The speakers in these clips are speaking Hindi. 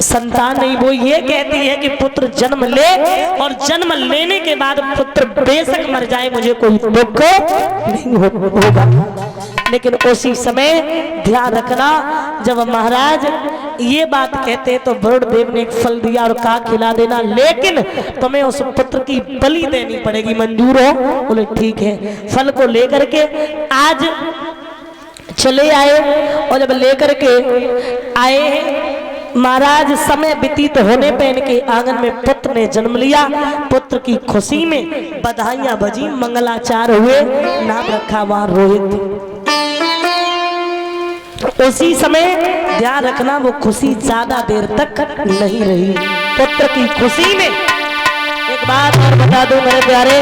संतान नहीं, वो ये कहती है कि पुत्र जन्म ले और जन्म लेने के बाद पुत्र बेशक मर जाए मुझे कोई दुख नहीं होगा। लेकिन उसी समय ध्यान रखना, जब महाराज ये बात कहते तो वरुण देव ने एक फल दिया और कहा खिला देना, लेकिन तुम्हें उस पुत्र की बलि देनी पड़ेगी, मंजूर हो? बोले ठीक है। फल को लेकर के आज चले आए और जब लेकर के आए महाराज, समय व्यतीत होने पे इनके आंगन में पुत्र ने जन्म लिया। पुत्र की खुशी में बधाइयां बजी, मंगलाचार हुए, नाम रखा वहां रोहित। उसी समय ध्यान रखना, वो खुशी ज्यादा देर तक नहीं रही। पुत्र की खुशी में एक बात और बता दो मेरे प्यारे,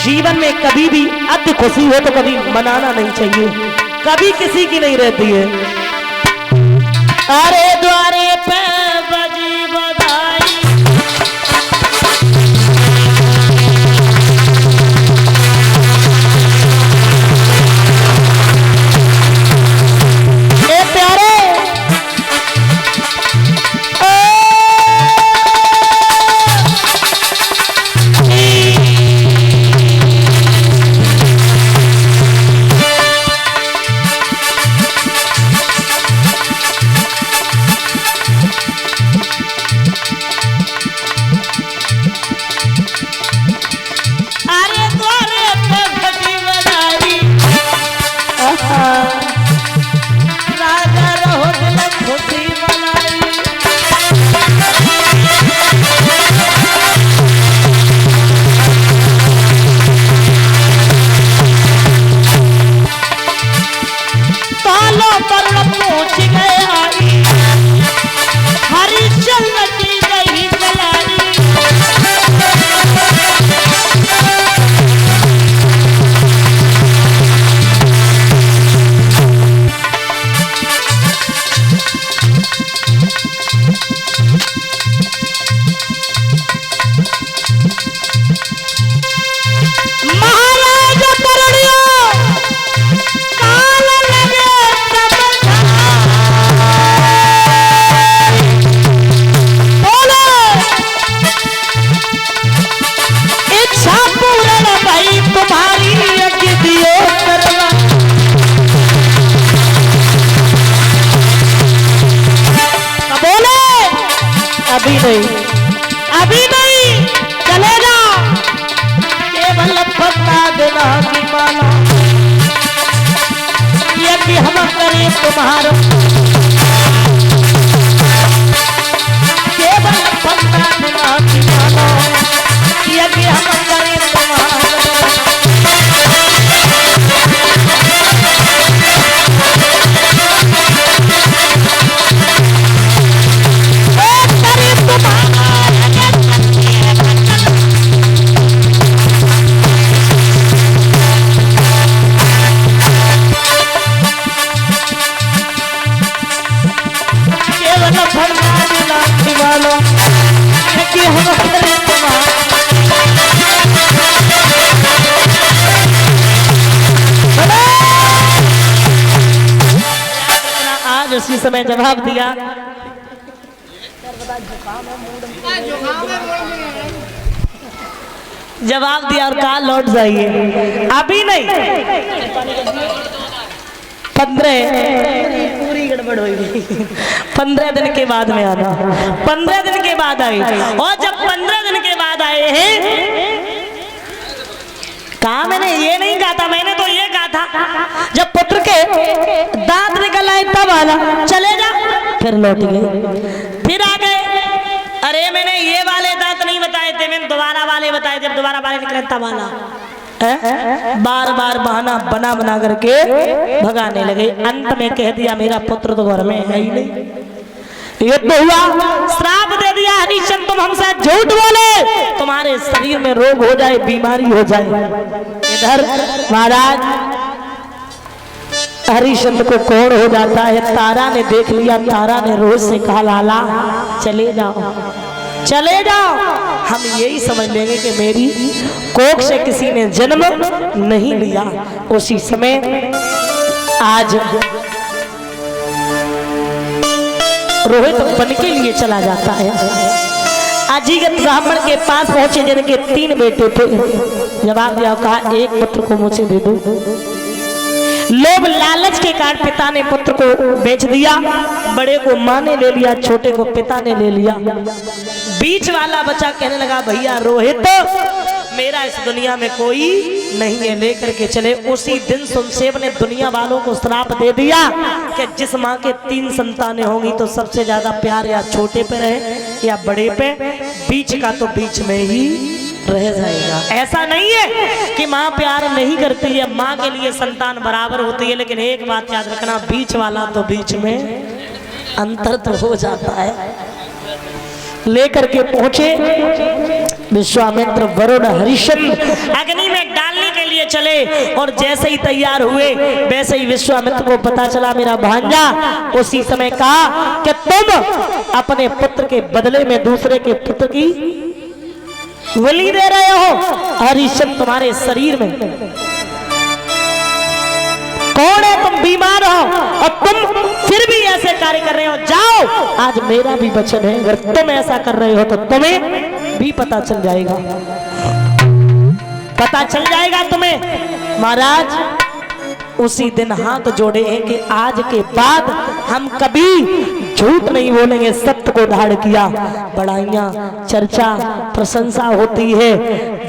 जीवन में कभी भी अति खुशी हो तो कभी मनाना नहीं चाहिए, कभी किसी की नहीं रहती है। अरे द्वारे पे बजी बधाई, ए प्यारे अभी नहीं चलेगा, केवल पता देना की माला, यदि हम करें तुम्हारा, केवल पता देना की माला, यदि हम करें तुम्हारा। आज उसी समय जवाब दिया, जवाब दिया और कहा लौट जाइए, अभी नहीं, 15 पूरी गड़बड़ हो गई, 15 दिन के बाद में आना। 15 दिन के बाद आए और जब 15 दिन के बाद आए हैं, कहा मैंने ये नहीं कहा था, मैंने तो ये कहा था जब पुत्र के दांत निकल आए तब आना, चले जा। फिर लौट गए, फिर आ गए, अरे मैंने ये वाले दांत नहीं बताए थे, मैंने दोबारा वाले बताए, जब दोबारा वाले निकले तब आना। बार बार बहाना बना बना करके भगाने लगे। अंत में कह दिया मेरा पुत्र तो घर में है ही नहीं। ये तो हुआ, श्राप दे दिया, हरिश्चंद्र तुम हमसे झूठ बोले, तुम्हारे शरीर में रोग हो जाए, बीमारी हो जाए। इधर महाराज हरिश्चंद्र को कौन हो जाता है, तारा ने देख लिया, तारा ने रोज से कहा लाला चले जाओ, चले जाओ, हम यही समझ लेंगे कि मेरी कोख से किसी ने जन्म नहीं लिया। उसी समय आज रोहित बन के लिए चला जाता है। अजीगत ब्राह्मण के पास पहुंचे जिनके 3 बेटे थे। जवाब दिया, कहा एक पुत्र को मुझे दे दो। लोभ लालच के कारण पिता ने पुत्र को बेच दिया। बड़े को मां ने ले लिया, छोटे को पिता ने ले लिया। बीच वाला बच्चा कहने लगा, भैया रोहित, मेरा इस दुनिया में कोई नहीं है, लेकर के चले। उसी दिन सुनसेब ने दुनिया वालों को श्राप दे दिया कि जिस माँ के 3 संतानें होंगी तो सबसे ज्यादा प्यार या छोटे पे रहे या बड़े पे, बीच का तो बीच में ही रह जाएगा। ऐसा नहीं है कि माँ प्यार नहीं करती है, माँ के लिए संतान बराबर होती है, लेकिन एक बात याद रखना, बीच वाला तो बीच में अंतर तो हो जाता है। लेकर के पहुंचे विश्वामित्र, वरुण, हरिश्चंद्र अग्नि में डालने के लिए चले। और जैसे ही तैयार हुए वैसे ही विश्वामित्र को पता चला मेरा भांजा। उसी समय कहा कि तुम अपने पुत्र के बदले में दूसरे के पुत्र की बलि दे रहे हो। हरिश्चंद्र, तुम्हारे शरीर में कौन है? तुम बीमार हो और तुम फिर भी ऐसे कार्य कर रहे हो। जाओ, आज मेरा भी वचन है, अगर तुम ऐसा कर रहे हो तो तुम्हें भी पता चल जाएगा, पता चल जाएगा तुम्हें। महाराज उसी दिन हाथ जोड़े हैं कि आज के बाद हम कभी झूठ नहीं बोलेंगे, सत्य को धारण किया। बड़ाइयां, चर्चा, प्रशंसा होती है।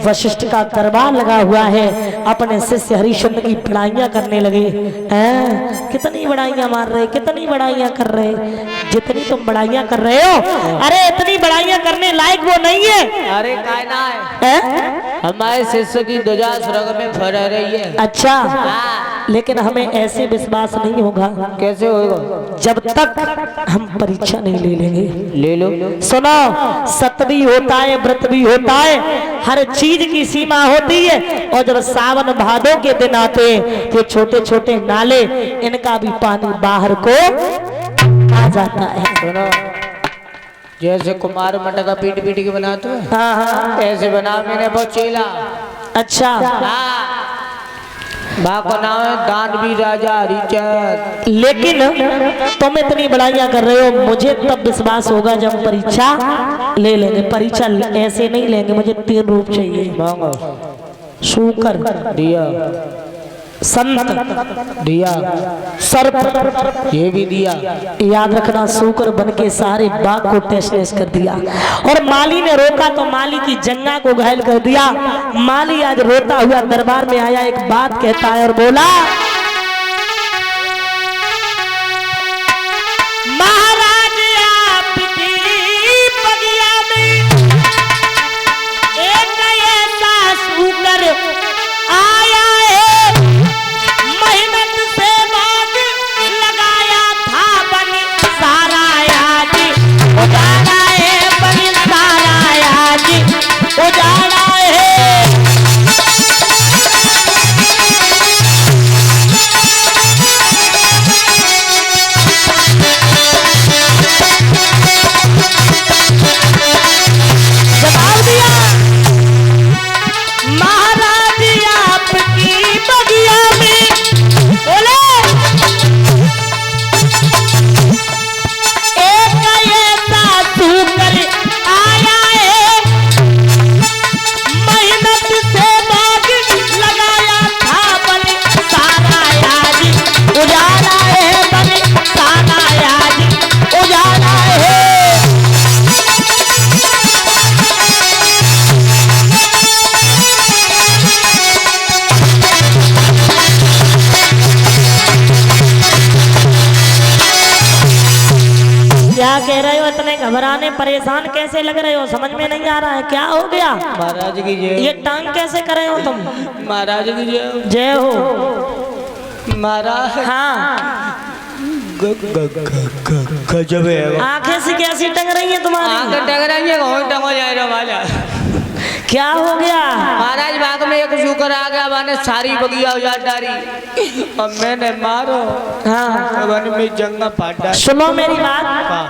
वशिष्ठ का दरबार लगा हुआ है, अपने शिष्य हरिश्चंद्र की बड़ाइयां करने लगे। कितनी बड़ाइयां मार रहे, कितनी बड़ाइयां कर रहे। जितनी तुम बड़ाइयां कर रहे हो, अरे इतनी बड़ाइयां करने लायक वो नहीं है। अरे कायना है, हमारे शिष्य की ध्वजा स्वर्ग में फहरा रही है। अच्छा, लेकिन हमें ऐसे विश्वास नहीं होगा। कैसे होगा? जब तक हम परीक्षा नहीं ले लेंगे। ले लो। सुनो, सत्य भी होता है, व्रत भी होता है, हर चीज की सीमा होती है। और जब सावन भादों के दिन आते हैं तो छोटे छोटे नाले, इनका भी पानी बाहर को आ जाता है। सुनो, जैसे कुमार मटका पीट पीट के बनाते हैं, हाँ, ऐसे बना मैंने बहुत चेला। अच्छा, का नाम है दानवी राजा हरिचंद। लेकिन तुम इतनी बड़ाइयां कर रहे हो, मुझे तब विश्वास होगा जब परीक्षा ले लेंगे। परीक्षा ऐसे नहीं लेंगे, मुझे 3 रूप चाहिए। मांगो। शूकर दिया, संत दिया, सर्प ये भी दिया। याद रखना, शूकर बन के सारे बाग को टेस्ट कर दिया। और माली ने रोका तो माली की जंगा को घायल कर दिया। माली आज रोता हुआ दरबार में आया, एक बात कहता है और बोला, महाराज आपकी बगिया में एक ऐसा शूकर आया है, मेहनत से बाग लगाया था, बनी सारा आज उजाड़ा है, बनी सारा आज उजाड़ा है। जवाब दिया, महाराज आपकी बगिया में बोले एक ऐसा शूकर आया है, मेहनत से बाग लगाया था, बनी सारा आज उजाड़ा है, बनी सारा आज उजाड़ा है। क्या कह रहे हो? इतने घबराने परेशान कैसे लग रहे हो? समझ में नहीं आ रहा है, क्या हो गया? महाराज की जय। ये टांग कैसे करे हो तुम? महाराज की जय। जय हो। महाराज, हाँ, गजब है। आंखें से कैसी टंग रही है तुम्हारी? आंखें टंग रही है, कौन टंगा जाए रहा वाला। क्या हो गया? महाराज बाग में एक शूकर आ गया, मैंने सारी बगिया उजाड़ डाली और मैंने मारो। हाँ, में जंगा फाट डाली। सुनो मेरी बात,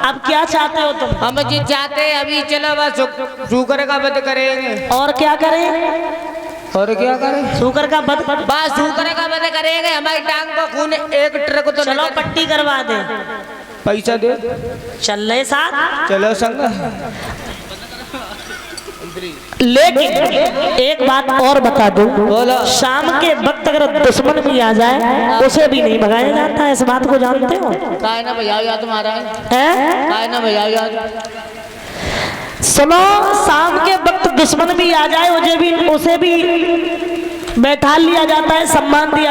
अब क्या चाहते हो तुम? हम जी चाहते हैं अभी चलो बस शूकर का वध करेंगे। और क्या करें? और क्या करें? शूकर का वध? बस शूकर का वध करेंगे। हमारी टांग का खून 1 ट्रक तो चलो पट्टी करवा दे। पैसा दे, चल रहे साथ। चलो संग। लेकिन एक बात और बता दूं, बोलो। शाम के वक्त अगर दुश्मन भी आ जाए उसे भी नहीं भगाया जाता है, इस बात को जानते हो? काय ना भैया याद तुम्हारा है, हैं? काय ना भैया याद। सुनो, शाम के वक्त दुश्मन भी आ जाए उसे भी बैठा लिया जाता है, सम्मान दिया